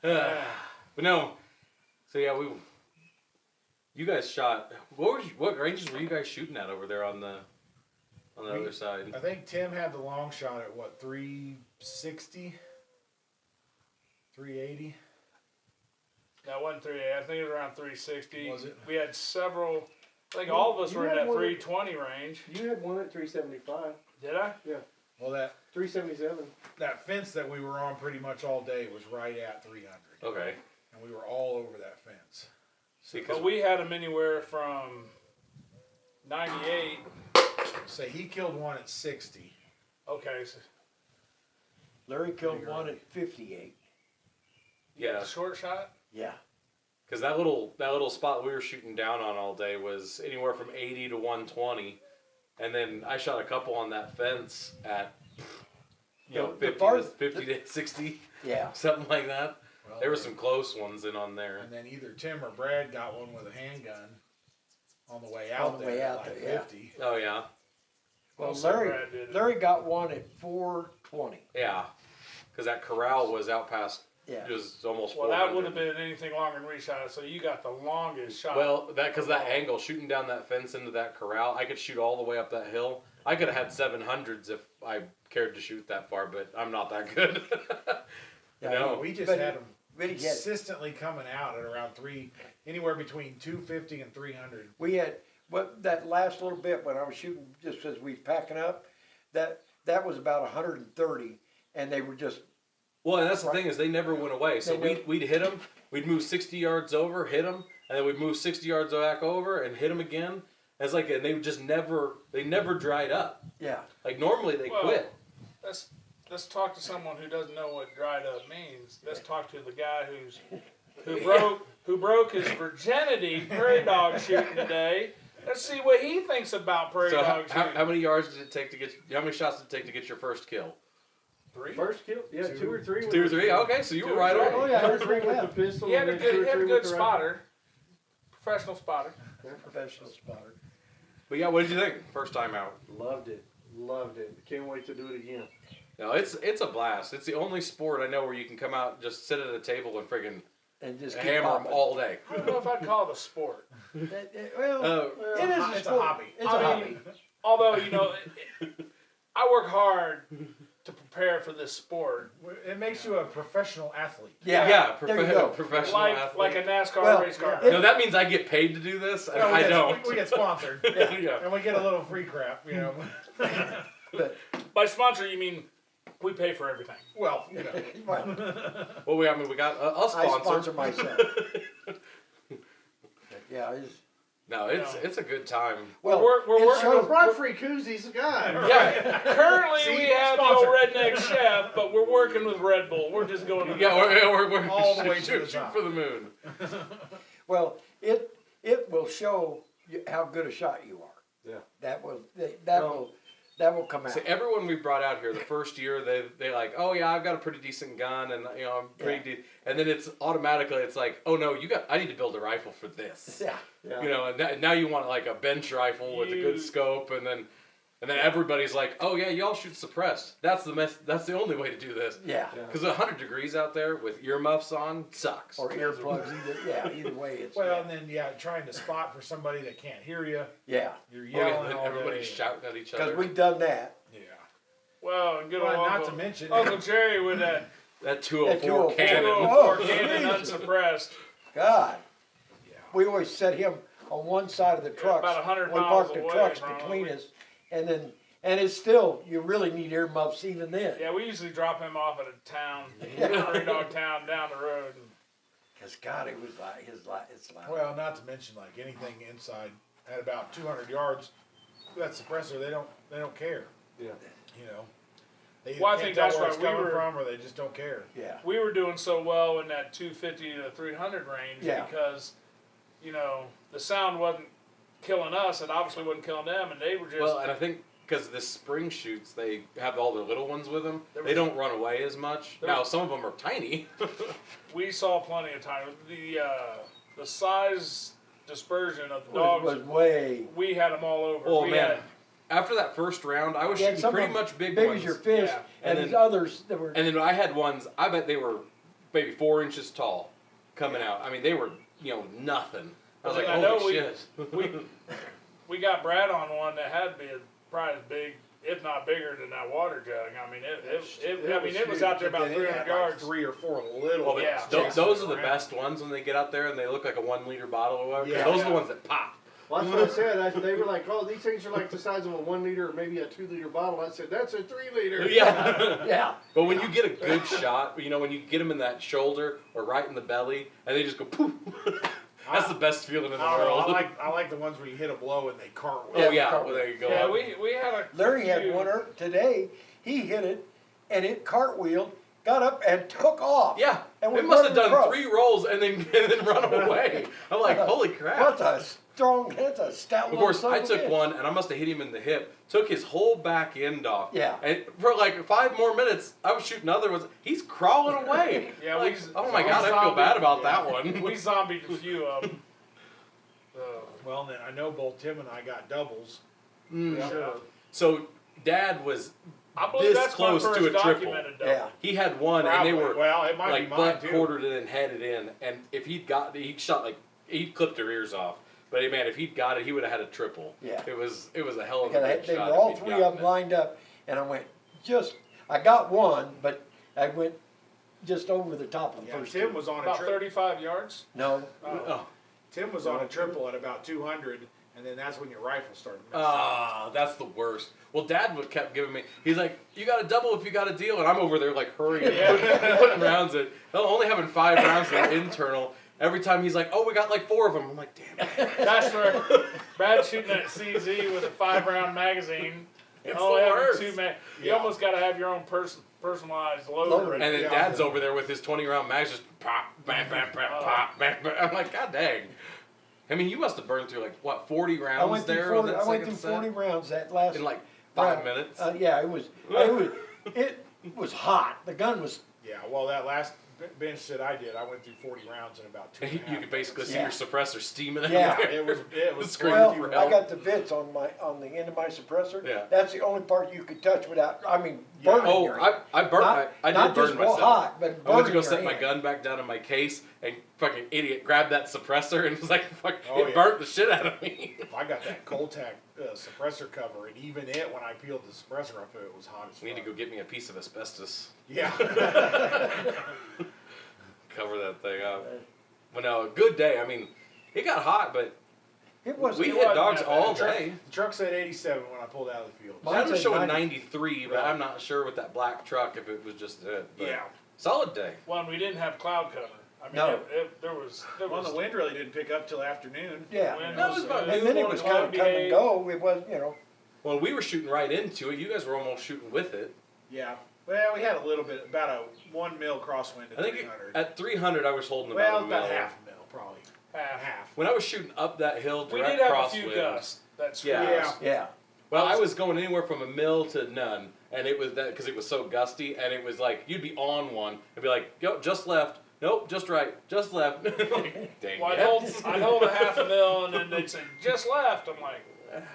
But no. So yeah, you guys shot. What ranges were you guys shooting at over there on the other side? I think Tim had the long shot at what, 360, 380. That wasn't 380. I think it was around 360. Was it? We had several. I think all of us You were in had that one- 320 range. You had one at 375. Did I? Well, that 377. fence that we were on pretty much all day was right at 300, Okay. and we were all over that fence. See, But we had them anywhere from 98. Say he killed one at 60. Okay, so Larry killed one at 58. you got Yeah. the short shot. Yeah. Because that little spot we were shooting down on all day was anywhere from 80 to 120, and then I shot a couple on that fence at The 50 to 60, Yeah. something like that. Well, There were some close ones in on there. And then either Tim or Brad got one with a handgun on the way On out the there way at out like there, yeah. 50. Oh yeah, Well, Also Brad did it. Larry got one at 420. yeah. Because that corral was out past. Yeah. It was almost. Well, 400. that would have been anything longer than reshot. So you got the longest shot. Well, because that angle, shooting down that fence into that corral, I could shoot all the way up that hill. I could have had 700s if I cared to shoot that far, but I'm not that good. Yeah, No. We just But had them but he had- consistently coming out at around anywhere between 250 and 300. We had, that last little bit when I was shooting, just as we was packing up, that was about 130, and they were just, Well, and that's the thing is they never went away. So They we'd hit them, we'd move 60 yards over, hit them, and then we'd move 60 yards back over and hit them again. And it's like, and they just never dried up. yeah. Like normally they Well, quit. Let's talk to someone who doesn't know what dried up means. Let's talk to the guy who broke his virginity prairie dog shooting today. Let's see what he thinks about prairie So dog shooting. how many yards did it take to get? How many shots did it take to get your first kill? 3? First kill? Yeah, two or three. 2 or 3. Okay, so you were Two or right three. on. Oh, yeah, Two or two or three three with left. the pistol. He had a and then two or good three with the rifle. spotter, professional spotter. Professional spotter. But yeah, what did you think first time out? Loved it. Loved it. Can't wait to do it again. No, it's a blast. It's the only sport I know where you can come out, just sit at a table and friggin' And just keep hammer them popping. all day. I don't know if I'd call it a sport. Well, it is a It's a sport. hobby. It's I a mean, hobby. Although, I work hard to prepare for this sport. It makes you a professional athlete. Yeah. Yeah, there you go. professional athlete. Like a NASCAR Well, race car. yeah. No, that means I get paid to do this, and No, I don't. We get sponsored. Yeah. And we get a little free crap, But, By sponsor, you mean we pay for everything. Well, well, Well, we got a I sponsor. sponsor myself. But yeah, it's, No, it's a good time. well, We're it working shows- Rod Free Koozies a guy. Yeah, Currently, See, we have sponsor. the old redneck chef, but we're working with Red Bull. We're just going. yeah, we're All the way to shoot the top. for the moon. Well, it will show you how good a shot you are. Yeah. That will come out. See, everyone we brought out here the first year, they like, oh yeah, I've got a pretty decent gun, and I'm pretty and then it's automatically it's like, oh no, I need to build a rifle for this. Yeah. Yeah. And now you want like a bench rifle with a good scope, and then everybody's like, oh yeah, y'all shoot suppressed. That's the only way to do this. Yeah. Because 100 degrees out there with earmuffs on sucks. Or earplugs. Either way, it's well, and then trying to spot for somebody that can't hear you. yeah. You're Oh, yeah, yelling and all everybody's day. shouting at each Because other. we've done that. Yeah. Well, good old Well, not Uncle, to mention Uncle Jerry with that That 204 204 cannon. 204 Oh, cannon Jesus. unsuppressed. God. Yeah. We always set him on one side of the trucks. about 100 we miles parked the away, trucks probably. between us, and it's still, you really need earmuffs even then. Yeah, we usually drop him off at a town, prairie dog town down the road. Because God, it was like it's loud. Well, not to mention like anything inside at about 200 yards, that suppressor they don't care. Yeah. They either Well, I can't think tell that's where right. it's We coming were- from, or they just don't care. Yeah. We were doing so well in that 250 to 300 range Yeah. because, the sound wasn't killing us, and obviously wasn't killing them, and they were just. Well, and I think because the spring shoots, they have all their little ones with them. They don't run away as much. Now, some of them are tiny. We saw plenty of time. The size dispersion of the Was dogs, way we had them all over. Oh we man! had- After that first round, I was Yeah, shooting some pretty of them much big big ones. as your fist, Yeah. and And these then- others that were. And then I had ones. I bet they were maybe 4 inches tall coming out. I mean, they were, nothing. I was Well, like, I know holy we- shit. We got Brad on one that had to be probably as big, if not bigger than that water jug. I mean, it was out there about Then it 300 had, yards. Like 3 or 4 little. Well, but Yeah. those are the around. best ones when they get out there and they look like a 1 liter bottle or whatever. 'cause Yeah. those are Yeah. the ones that pop. Well, that's what I said. They were like, oh, these things are like the size of a 1 liter or maybe a 2 liter bottle. I said, that's a 3 liter. Yeah. Yeah. But when you get a good shot, when you get them in that shoulder or right in the belly, and they just go poof, that's the best feeling in the I don't know, world. I like the ones where you hit a blow and they cartwheel. Oh yeah, cartwheel. well, there you go. Yeah, we had a Larry few. had one today. He hit it, and it cartwheeled, got up, and took off. Yeah, And we it must have running done across. 3 rolls and then run away. I'm like, holy crap. That's a stout Of little course, son I of a took bitch. one and I must have hit him in the hip. Took his whole back end off. Yeah. And for like 5 more minutes, I was shooting other ones. He's crawling away. Yeah, like, we- oh my god, I feel bad about that one. We zombied a few of them. Well, then I know both Tim and I got doubles. Mm. Yeah. So, Dad was I believe this that's close my to first a triple. documented double. Yeah. He had one, Probably. and they were Well, it might like be mine butt too. quartered it and headed in. And if he shot like he clipped their ears off. But hey, man, if he'd got it, he would have had a triple. Yeah. It was a hell of a Because good they shot. were if all he'd 3 gotten of them it. lined up, and I went I got one, but I went just over the top of the Yeah, first Tim two. was on a About triple. 35 yards. No, Oh, Tim was on a triple at about 200, and then that's when your rifle started messing. that's the worst. Well, Dad kept giving me. He's like, "You got a double if you got a deal," and I'm over there like hurrying, putting rounds in. Only having 5 rounds in internal. Every time he's like, "Oh, we got like 4 of them." I'm like, "Damn it!" That's where Brad's shooting at CZ with a 5-round magazine. It's Only the having worst. 2 You Yeah. almost got to have your own personalized loader. Loader. And then Yeah. Dad's over there with his 20-round mags, just pop, bam, bam, bam, pop, bam, bam. I'm like, God dang. I mean, you must have burned through like what 40 I rounds went through there on 40, that I went second through set 40 rounds that last in like 5 round. minutes. Yeah, it was hot. The gun was Yeah, well, that last bench that I did, I went through 40 rounds in about 2 And and a half you could basically see Yeah. your suppressor steaming Yeah. everywhere. It was Screaming well. for I help. got the bits on the end of my suppressor. Yeah. That's the only part you could touch without. I mean, Yeah. burning. Oh, your- I burned. Not- I not did burn just well myself. hot, but I went to burning go your set my hand. gun back down in my case, and fucking idiot grabbed that suppressor and was like, "Fuck!" Oh, it yeah. burnt the shit out of me. I got that Coltac suppressor cover, and even it, when I peeled the suppressor off of it, was hot as I need to fuck. go get me a piece of asbestos. Yeah. Cover that thing up. But no, good day. I mean, it got hot, but It was. we it hit wasn't dogs that all bad. day. The truck said 87 when I pulled out of the field. Mine That was said showing 90. 93, but Right. I'm not sure with that black truck if it was just it. But Yeah. solid day. Well, and we didn't have cloud cover. I mean, No. there was. Well, the wind really didn't pick up till afternoon. Yeah. wind That was about And then it was kind of come and go. It was, Well, we were shooting right into it. You guys were almost shooting with it. Yeah. Well, we had a little bit, about a 1 mil crosswind I at think 300. at 300, I was holding about Well, a mil. about half a mil, probably. Half. Half. When I was shooting up that hill, We direct did have a few crosswind. gusts. That's Yeah. yeah. Well, I was going anywhere from a mil to none, and it was that because it was so gusty, and it was like you'd be on one and be like, "Yo, just left. Nope, just right. Just left." Like, dang Well, it. I'd hold a half a mil, and then they'd say just left. I'm like,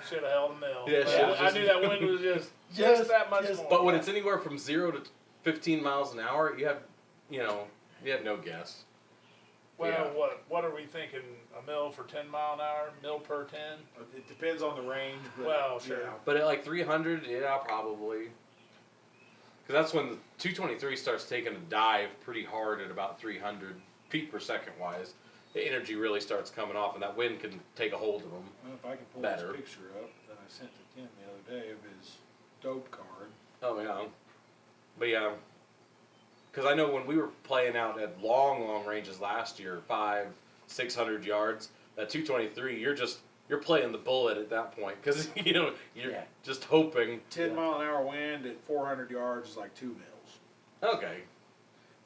should have held a mil. Yeah, But should've I just- knew that wind was just Just- that much just- more. But when it's anywhere from 0 to 15 miles an hour, you have no guess. well, yeah. what are we thinking? A mil for 10 mile an hour? Mil per 10? It depends on the range. But, Well, sure. yeah. But at like 300, yeah, probably. Because that's when the 223 starts taking a dive pretty hard at about 300 feet per second wise. The energy really starts coming off, and that wind can take a hold of them. Well, if I can pull Better. this picture up that I sent to Tim the other day of his dope card. Oh yeah, but yeah, because I know when we were playing out at long ranges last year, 500-600 yards, that 223, you're playing the bullet at that point because you're Yeah. just hoping. 10 mile an hour wind at 400 yards is like 2 mils. Okay,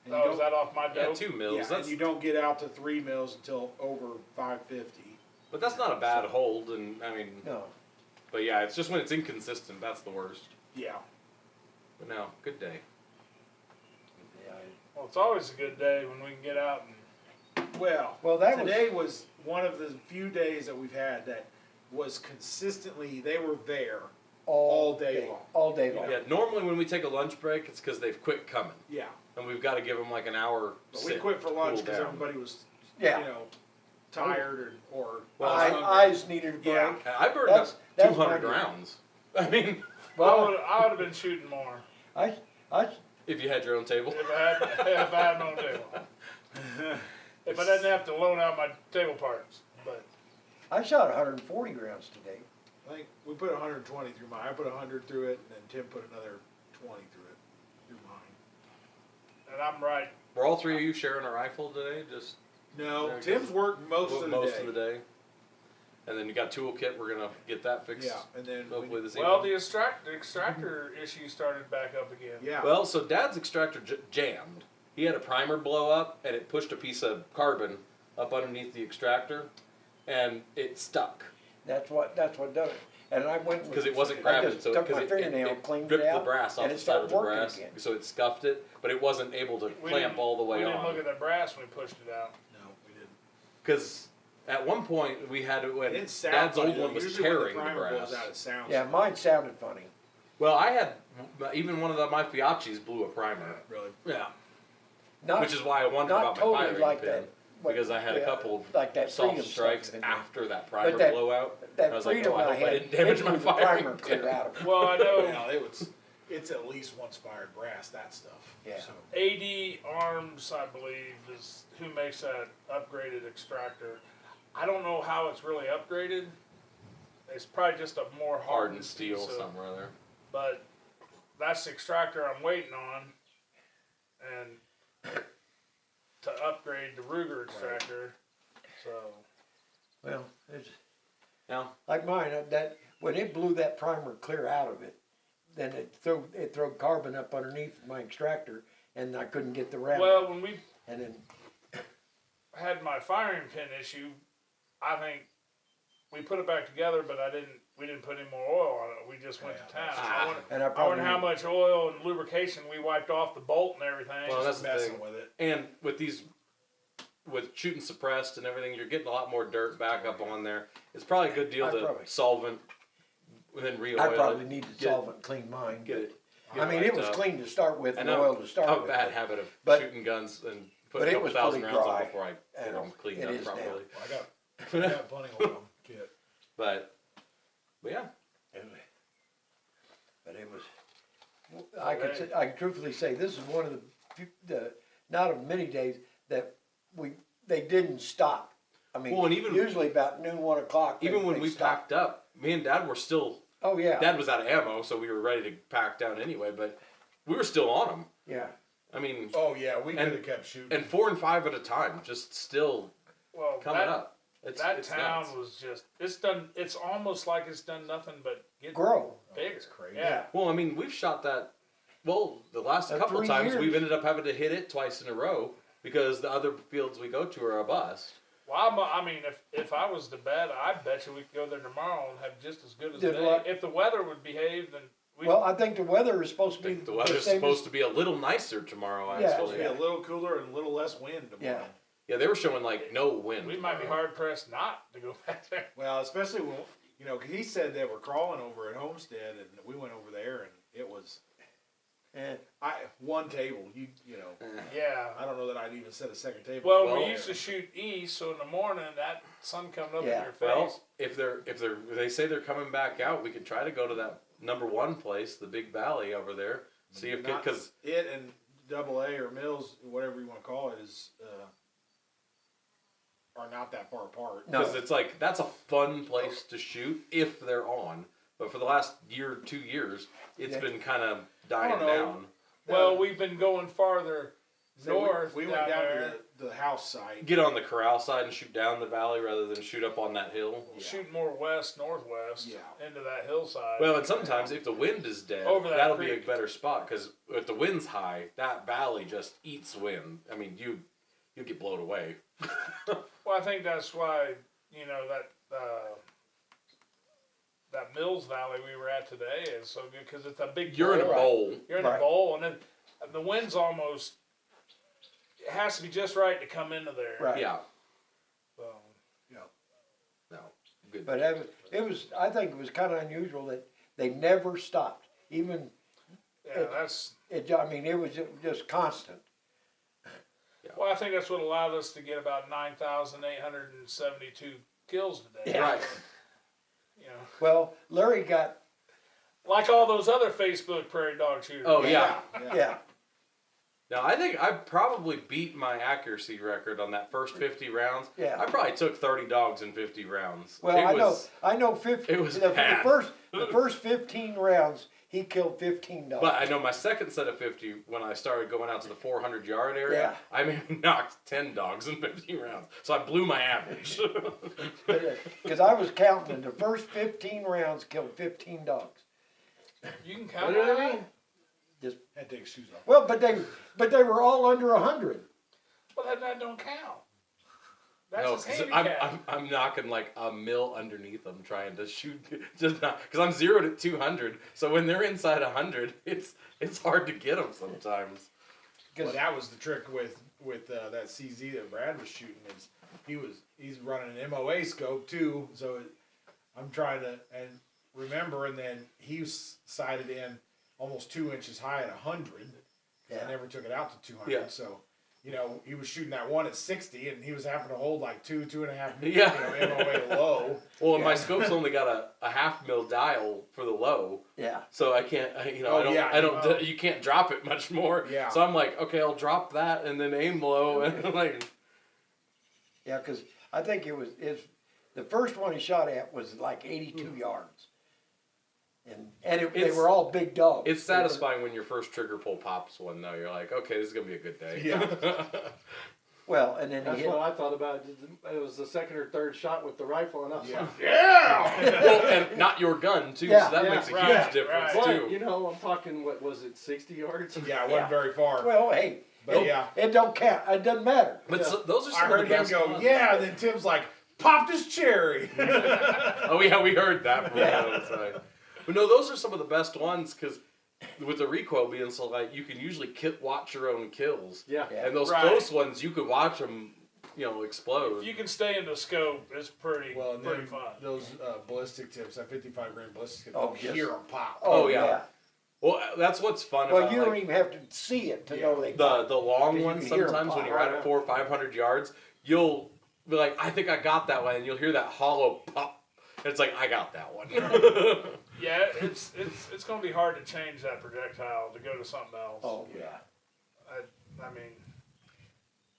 And you Oh, is don't- that off my yeah, dope? 2 mils. Yeah, and That's you don't get out to 3 mils until over 550. but that's not a bad hold, and I mean, No. but yeah, it's just when it's inconsistent that's the worst. Yeah. But no, good day. Yeah. Well, it's always a good day when we can get out and. Well, that was- today was one of the few days that we've had that was consistently, they were there All day long. All day long. Yeah, normally when we take a lunch break, it's because they've quit coming, Yeah. and we've got to give them like an hour. But we sit, quit for lunch cool because down. everybody was, Yeah. you know, tired or Well, was hungry. Eyes needed a break. Yeah. I burned That's- up that's 200 my- rounds. I mean, I would have been shooting more I if you had your own table. if I had my own table. If I didn't have to loan out my table parts, but I shot 140 rounds today. I think we put 120 through mine. I put 100 through it, and then Tim put another 20 through mine. and I'm right. Were all three of you sharing a rifle today? Just No, There it Tim's goes. worked most of the day. And then you got toolkit. We're gonna get that fixed. Yeah, and then Hopefully this Well, evening. the extractor issue started back up again. yeah. Well, so Dad's extractor jammed. He had a primer blow up, and it pushed a piece of carbon up underneath the extractor, and it stuck That's what does it. And I went with- because it wasn't I grabbing. just So took because my fingernail, cleaned ripped it out, the brass off and the it side of started the working brass, again. so it scuffed it, but it wasn't able to We clamp didn't- all the way we didn't on. look at that brass when we pushed it out. No, we didn't. Because at one point we had when It sounds Dad's funny, old one though. was Usually when tearing the primer brass. blows out, it sounds Yeah, funny. mine sounded funny. Well, I had even one of my Fiatchis blew a primer. Really. Yeah, Not, which is why I wondered not about my totally firing like pin. that. what- Because I had a yeah, couple like that soft Freedom strikes stuff in there. after that primer that- blowout. That I was like, Freedom oh, I hope I had, didn't damage it my blew the firing primer pin. clear out of it. Well, I know Yeah, it's at least once fired brass, that stuff. Yeah. So, AD Arms, I believe, is who makes that upgraded extractor. I don't know how it's really upgraded. It's probably just a more Hardened steel piece of- somewhere there. But that's the extractor I'm waiting on, and to upgrade the Ruger extractor. So Well, it's Now, like mine. That when it blew that primer clear out of it, then it threw carbon up underneath my extractor, and I couldn't get the round. well, when we and then had my firing pin issue, I think we put it back together, but we didn't put any more oil on it. We just went to town. I wonder, and I I probably wonder how much oil and lubrication we wiped off the bolt and everything. Well, that's just the messing thing. with it. and with these, with shooting suppressed and everything, you're getting a lot more dirt back up on there. It's probably a good deal I to probably- solvent, and then re-oil I probably it. needed get- solvent clean mine. Get it. I mean, it was wiped up. clean to start with, And and oil to start I have a with. bad habit of But- shooting guns and but putting it a couple was thousand pretty rounds on dry, before I get and them cleaned it up is now. properly. Well, I got plenty of them, kit. But yeah, But it was. I can truthfully say this is one of the not of many days that they didn't stop. I mean, Well, and even- usually about noon, 1 o'clock. even when they we stop. packed up, me and Dad were still. Oh yeah. Dad was out of ammo, so we were ready to pack down anyway. But we were still on them. Yeah. I mean, Oh yeah, we And- could have kept shooting. and 4 and 5 at a time, just still well, coming that, up. It's, that it's town nuts. was just it's almost like it's done nothing but get Grow. bigger. It's crazy. Yeah. Well, I mean, we've shot that. Well, the last couple 3 times years. we've ended up having to hit it twice in a row because the other fields we go to are a bust. Well, I mean, if I was to bet, I bet you we could go there tomorrow and have just as good as a Did day. what? If the weather would behave, then we. Well, I think the weather is supposed I to be think the weather's same supposed to be a little nicer tomorrow. Yeah. Supposed to Actually, be a little cooler and a little less wind tomorrow. Yeah. yeah, they were showing like no wind. we might be tomorrow. hard pressed not to go back there. Well, especially when he said they were crawling over at Homestead, and we went over there, and it was one table. You know, Yeah. I don't know that I'd even set a second table. Well, Well- we used to shoot east, so in the morning that sun coming up Yeah. in your face. Well, if they say they're coming back out, we could try to go to that #1 place, the Big Valley over there. See if Not- because it and AA or Mills, whatever you want to call it, is are not that far apart. No. it's like that's a fun place to shoot if they're on. But for the last 2 years, it's Yeah. been kind of I dying don't know. down. Well, we've been going farther So north. we went down there, to the house site. Get on the corral side and shoot down the valley rather than shoot up on that hill. Yeah. shoot more west, northwest, Yeah. into that hillside. Well, and sometimes if the wind is dead, Over that that'll be a creek. better spot because if the wind's high, that valley just eats wind. I mean, you get blown away. Well, I think that's why that Mills Valley we were at today is so good because it's a big. You're in a bowl. bowl. You're in Right. a bowl, and then the wind's almost. It has to be just right to come into there. Right. Yeah. So, No. Good. But it was. I think it was kind of unusual that They never stopped. Even, Yeah, that's. I mean, it was just constant. Well, I think that's what allowed us to get about 9,872 kills today. Yeah. Right. You know, Well, Larry got, like all those other Facebook prairie dog shooters. Oh yeah. yeah, Now I think I probably beat my accuracy record on that first 50 rounds. Yeah. I probably took 30 dogs in 50 rounds. well, It I know 50, it was the bad. first 15 rounds, he killed 15 dogs. But I know my second set of 50, when I started going out to the 400-yard area, Yeah. I maybe knocked 10 dogs in 50 rounds. So I blew my average. Because I was counting, and the first 15 rounds killed 15 dogs. You can What count do on I that. mean? Had to take his shoes off. Well, but they were all under 100. Well, that don't count. That's No, his 'cause handicap. I'm knocking like a mil underneath them trying to shoot, just not because I'm zeroed at 200. So when they're inside 100, it's hard to get them sometimes. Well, that was the trick with that CZ that Brad was shooting. Is he's running an MOA scope too. So I'm trying to remember, and then he was sighted in almost 2 inches high at 100. Yeah. I never took it out to 200. Yeah. So he was shooting that one at 60, and he was having to hold like 2.5 Yeah. MOA low. Well, and my scope's only got a half mil dial for the low, Yeah. so I can't. You can't drop it much more. Yeah. So I'm like, okay, I'll drop that and then aim low and like. Yeah, because I think the first one he shot at was like 82 yards. And they It's- were all big dogs. It's satisfying when your first trigger pull pops one though. You're like, okay, this is gonna be a good day. Yeah. Well, and then That's he hit, what I thought about. It was the second or third shot with the rifle, and I was Yeah. like, Well, and not your gun too, Yeah, so that yeah, makes a right, huge difference right. but, too. I'm talking, what was it, 60 yards? Yeah, it wasn't Yeah. very far. well, hey, But yeah. it don't count. It doesn't matter. But Yeah. those are I some of heard the him best go, ones. yeah, and then Tim's like, popped his cherry. Oh yeah, we heard that from Yeah. the outside. But no, those are some of the best ones because with the recoil being so light, you can usually watch your own kills. Yeah. Yeah. And those Right. close ones, you could watch them, explode. If you can stay in the scope, it's pretty Well, and pretty then fun. those ballistic tips, that 55 grain ballistic tip, Oh, you yes. hear them pop. Oh, yeah. Well, that's what's fun Well, about you don't like, even have to see it to Yeah. know they the long You ones. can hear 'em Sometimes when pop. you're out at 400 or 500 yards, you'll be like, I think I got that one, and you'll hear that hollow pop. And it's like, I got that one. Yeah, it's going to be hard to change that projectile to go to something else. Oh, yeah. I mean,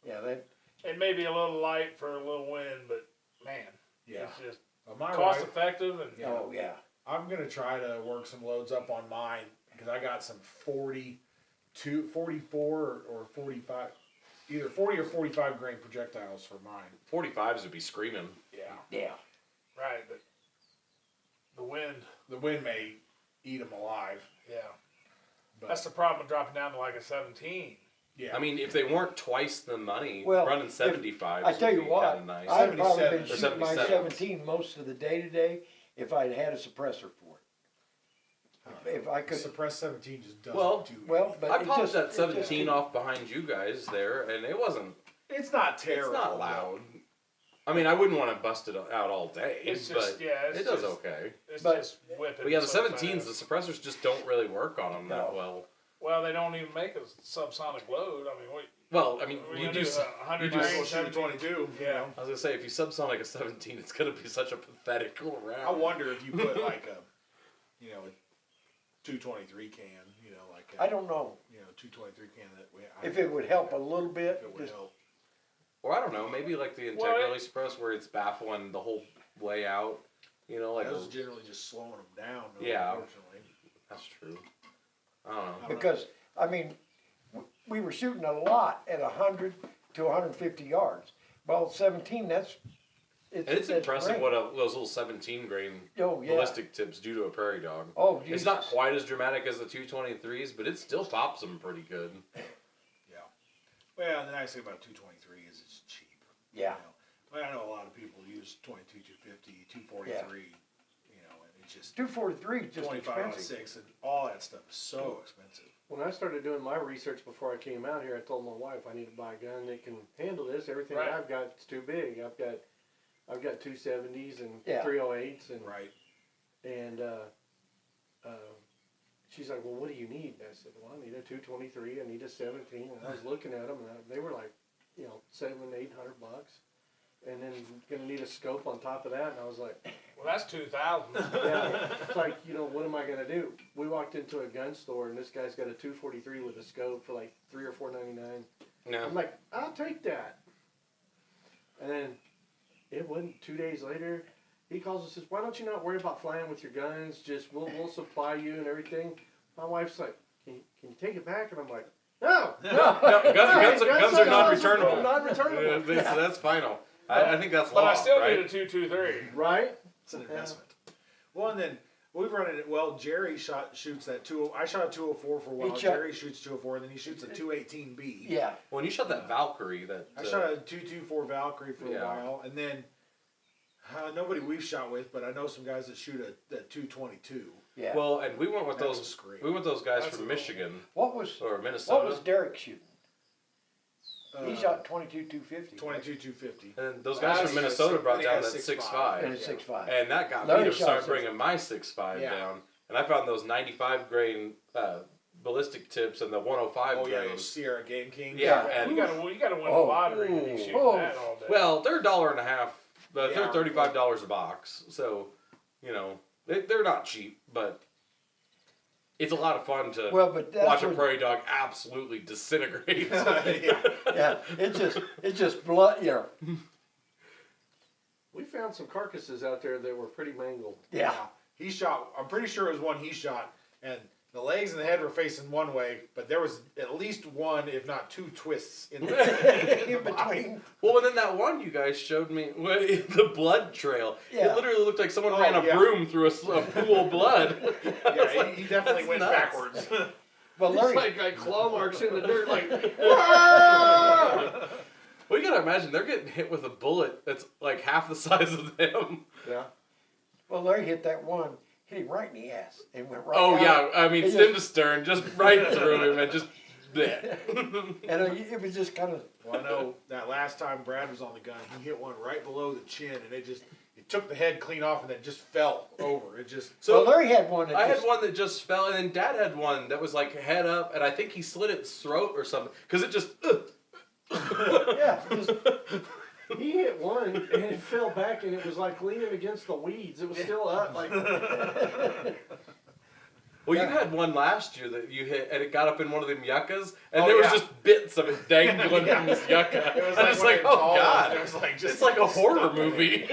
Yeah, they, it may be a little light for a little wind, but man, Yeah. it's just Well, my cost wife, effective and Yeah. oh, yeah. I'm going to try to work some loads up on mine because I got some 44 or 45, either 40 or 45 grain projectiles for mine. 45s would be screaming. Yeah. Yeah. right, but the wind, The wind may eat them alive. yeah, But that's the problem with dropping down to like a 17. yeah. I mean, if they weren't twice the money, Well, running 75s I tell you would be what, kind of nice. I'd probably 77 been or shooting my 77. 17 most of the day today if I'd had a suppressor for it. If I could, Suppress 17 just doesn't Well- do well, anything. but I it popped just- that it just 17 keep- off behind you guys there, and it wasn't. It's not terrible. It's not loud. I mean, I wouldn't want to bust it out all day, It's but just it's it does just, okay. It's But- just whipping. But yeah, the so 17s, fast. the suppressors just don't really work on them that No. well. Well, they don't even make a subsonic load. I mean, Well, I mean, what you do do. 100 you do- grain, 722. Yeah. I was gonna say, if you subsonic a 17, it's gonna be such a pathetic round. I wonder if you put like a 223 can, like a, I don't know 223 can that we. if it would help a little bit. If it would Just, help. Or I don't know, maybe like the Well, integrally suppressed, where it's baffling the whole way out. Like Those generally just slowing them down. Though, Yeah. Unfortunately. that's true. I don't know. because, I mean, we were shooting a lot at 100 to 150 yards. Well, 17, And it's that's impressive great. what those little 17 grain Oh, yeah. ballistic tips do to a prairie dog. Oh, It's not Jesus. quite as dramatic as the 223s, but it still pops them pretty good. Yeah. Well, and the nice thing about 223 is it's cheap. Yeah. I know a lot of people use 22, 250, 243. And it's just 243 is just 25 on expensive. 6, and all that stuff is so expensive. When I started doing my research before I came out here, I told my wife I need to buy a gun that can handle this. Everything Right. I've got is too big. I've got 270s and Yeah. 308s and Right. and she's like, well, what do you need? And I said, well, I need a 223, I need a 17. And I was looking at them, and they were like, $700-800, and then gonna need a scope on top of that. And I was like, Well, that's 2,000. yeah, it's like, what am I gonna do? We walked into a gun store, and this guy's got a 243 with a scope for like $3 or $4.99. No. I'm like, I'll take that. And then it wasn't 2 days later. He calls and says, why don't you not worry about flying with your guns? Just we'll supply you and everything. My wife's like, can you take it back? And I'm like, no. No, guns are non-returnable. Non-returnable. Yeah, that's final. I think that's But law, I still right? need a 223. Right? It's an investment. Well, and then we've run it. Well, Jerry shoots that 20. I shot a 204 for a while. Jerry shoots 204, and then he shoots a 218B. Yeah. When you shot that Valkyrie, that I shot a 224 Valkyrie for Yeah. a while, and then nobody we've shot with, but I know some guys that shoot a 222. Yeah. well, and we went with That was those. great. We went with those guys That's from a- Michigan What was or Minnesota. what was Derek shooting? He Uh, shot 22-250. 22-250. And those guys Last from Minnesota year, brought they down had that 6.5. 6.5. And a 6.5. And that got Larry me to shot start 6.5. bringing my 6.5 Yeah. down. And I found those 95 grain ballistic tips and the 105 Oh yeah, grain. those Sierra Game Kings. Yeah, You and gotta win the Oh. lottery to be shooting Oh. that all day. well, they're $1.50. They're Yeah. $35 a box. So, they're not cheap, but it's a lot of fun to Well, but that's watch a what- prairie dog absolutely disintegrate. Yeah. Yeah, it's just blood. We found some carcasses out there that were pretty mangled. Yeah. He shot. I'm pretty sure it was one he shot, and the legs and the head were facing one way, but there was at least one, if not two, twists in the In between. Well, and then that one you guys showed me, the blood trail. Yeah. It literally looked like someone Oh, ran a yeah. broom through a pool of blood. I was Yeah, like, he definitely that's went nuts. backwards. Well, It's Larry, like claw marks in the dirt, like, Well, you gotta imagine they're getting hit with a bullet that's like half the size of them. yeah. Larry hit that one, hit him right in the ass, and went right. Oh out. yeah, I mean It stem to stern, just right through him and just. bleh. And it was just kind of. Well, I know that last time Brad was on the gun, he hit one right below the chin, and it took the head clean off, and then just fell over. It just. So Larry had one that I just, had one that just fell, and then Dad had one that was like head up, and I think he slit its throat or something because it just. Yeah, just, He hit one and it fell back and it was like leaning against the weeds. It was still up, like. Well, Yeah. you had one last year that you hit, and it got up in one of them yuccas, and Oh, there was yeah. just bits of it dangling from this yucca. It was I was one like, of them oh tall ones. god, It was like just it's like a horror stuck in it. movie.